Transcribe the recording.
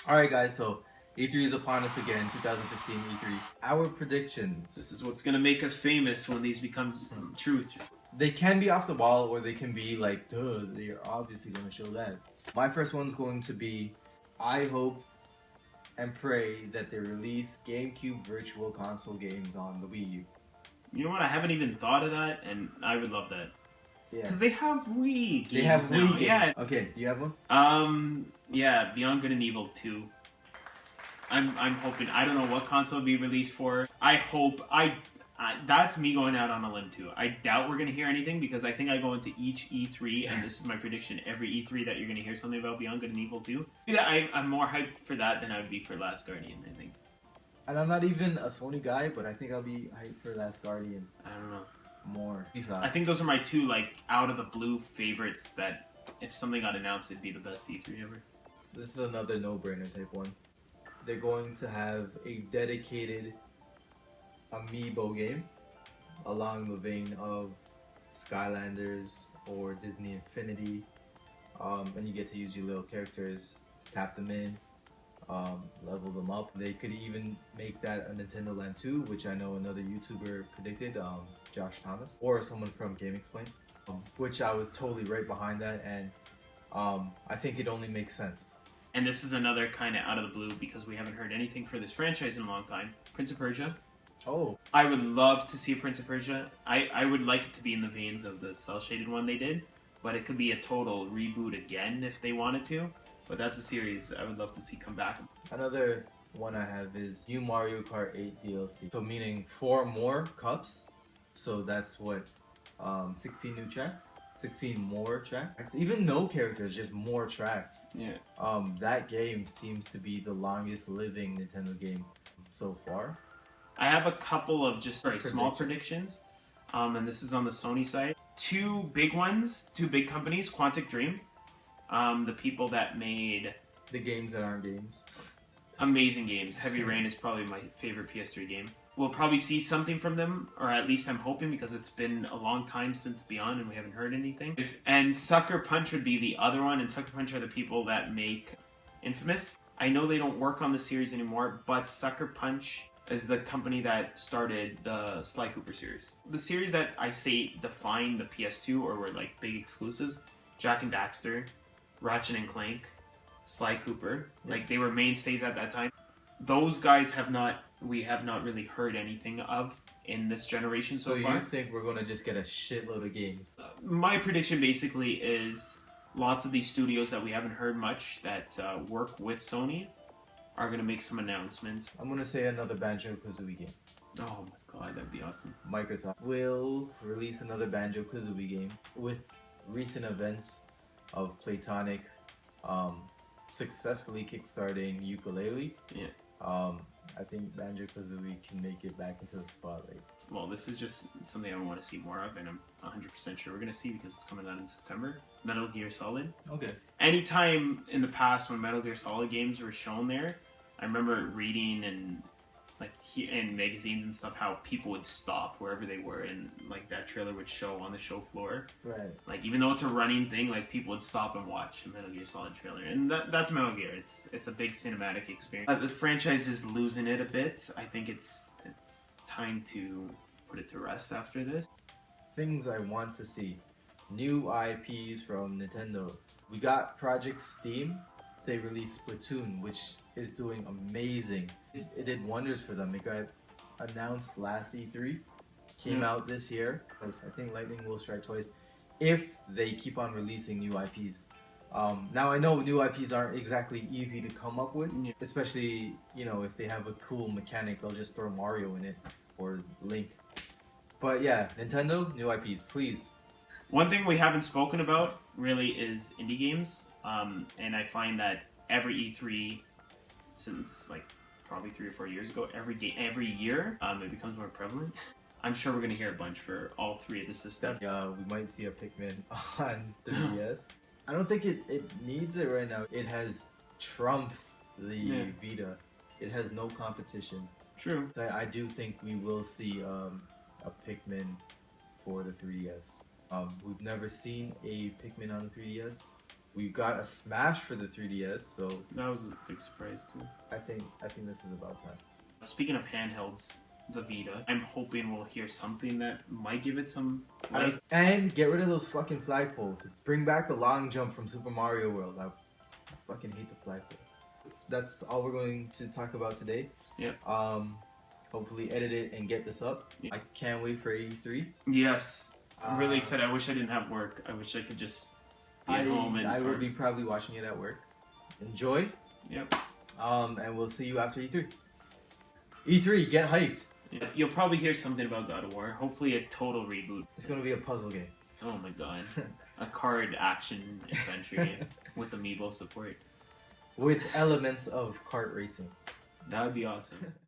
Alright guys, so E3 is upon us again, 2015 E3. Our predictions. This is what's gonna make us famous when these become truth. They can be off the wall or they can be like, duh, they're obviously going to show that. My first one's going to be, I hope and pray that they release GameCube Virtual Console games on the Wii U. You know what? I haven't even thought of that, and I would love that. Yeah. Because they have Wii games They have now. Wii games. Yeah. Okay, do you have one? Yeah, Beyond Good and Evil 2. I'm hoping. I don't know what console it'll be released for. I hope. That's me going out on a limb too. I doubt we're gonna hear anything because I think I go into each E3, and this is my prediction. Every E3 that you're gonna hear something about Beyond Good and Evil 2. Yeah, I'm more hyped for that than I would be for Last Guardian. I think. And I'm not even a Sony guy, but I think I'll be hyped for Last Guardian. I don't know. More. I think those are my two like out of the blue favorites. That if something got announced, it'd be the best E3 ever. This is another no-brainer type one. They're going to have a dedicated Amiibo game along the vein of Skylanders or Disney Infinity, and you get to use your little characters, tap them in, level them up. They could even make that a Nintendo Land 2, which I know another YouTuber predicted, Josh Thomas, or someone from Game Explain, which I was totally right behind that, and I think it only makes sense. And this is another kind of out of the blue because we haven't heard anything for this franchise in a long time. Prince of Persia. Oh. I would love to see Prince of Persia. I would like it to be in the veins of the cel-shaded one they did, but it could be a total reboot again if they wanted to. But that's a series I would love to see come back. Another one I have is new Mario Kart 8 DLC. So meaning 4 more cups. So that's what, 16 new tracks? 16 more tracks? Even no characters, just more tracks. Yeah. That game seems to be the longest living Nintendo game so far. I have a couple of just small predictions, and this is on the Sony side. Two big ones, two big companies, Quantic Dream, the people that made the games that aren't games. Amazing games. Heavy Rain is probably my favorite PS3 game. We'll probably see something from them, or at least I'm hoping because it's been a long time since Beyond and we haven't heard anything. And Sucker Punch would be the other one, and Sucker Punch are the people that make Infamous. I know they don't work on the series anymore, but Sucker Punch is the company that started the Sly Cooper series. The series that I say defined the PS2 or were like big exclusives, Jak and Daxter, Ratchet and Clank, Sly Cooper, like they were mainstays at that time. Those guys we have not really heard anything of in this generation so far. So you think we're gonna just get a shitload of games? My prediction basically is lots of these studios that we haven't heard much that work with Sony are gonna make some announcements. I'm gonna say another Banjo Kazooie game. Oh my god, that'd be awesome. Microsoft will release another Banjo Kazooie game with recent events of Platonic successfully kickstarting Ukulele. Yeah. I think Banjo Kazooie can make it back into the spotlight. Well, this is just something I want to see more of, and I'm 100% sure we're going to see because it's coming out in September. Metal Gear Solid. Okay. Anytime in the past when Metal Gear Solid games were shown there, I remember reading and in magazines and stuff how people would stop wherever they were and like that trailer would show on the show floor. Right. Like even though it's a running thing, like people would stop and watch a Metal Gear Solid trailer, and that's Metal Gear. It's a big cinematic experience. The franchise is losing it a bit. I think it's time to put it to rest after this. Things I want to see. New IPs from Nintendo. We got Project Steam. They released Splatoon, which is doing amazing. It did wonders for them. It got announced last E3, came out this year. I think lightning will strike twice if they keep on releasing new IPs. Now I know new IPs aren't exactly easy to come up with, especially if they have a cool mechanic, they'll just throw Mario in it or Link. But yeah, Nintendo, new IPs, please. One thing we haven't spoken about really is indie games. And I find that every E3 since like probably 3 or 4 years ago, every year, it becomes more prevalent. I'm sure we're gonna hear a bunch for all 3 of the systems. Yeah, we might see a Pikmin on 3DS. I don't think it needs it right now. It has trumped the Vita. It has no competition. True. I do think we will see a Pikmin for the 3DS. We've never seen a Pikmin on the 3DS. We got a Smash for the 3DS, so That was a big surprise too. I think this is about time. Speaking of handhelds, the Vita, I'm hoping we'll hear something that might give it some life. And get rid of those fucking flagpoles. Bring back the long jump from Super Mario World. I fucking hate the flagpoles. That's all we're going to talk about today. Yep. Hopefully edit it and get this up. Yep. I can't wait for 83. Yes. I'm really excited. I wish I didn't have work. I wish I could just be at home and... I will be probably watching it at work. Enjoy. Yep. And we'll see you after E3. E3, get hyped. Yeah, you'll probably hear something about God of War. Hopefully a total reboot. It's gonna be a puzzle game. Oh my god. A card action adventure game with amiibo support. With elements of kart racing. That would be awesome.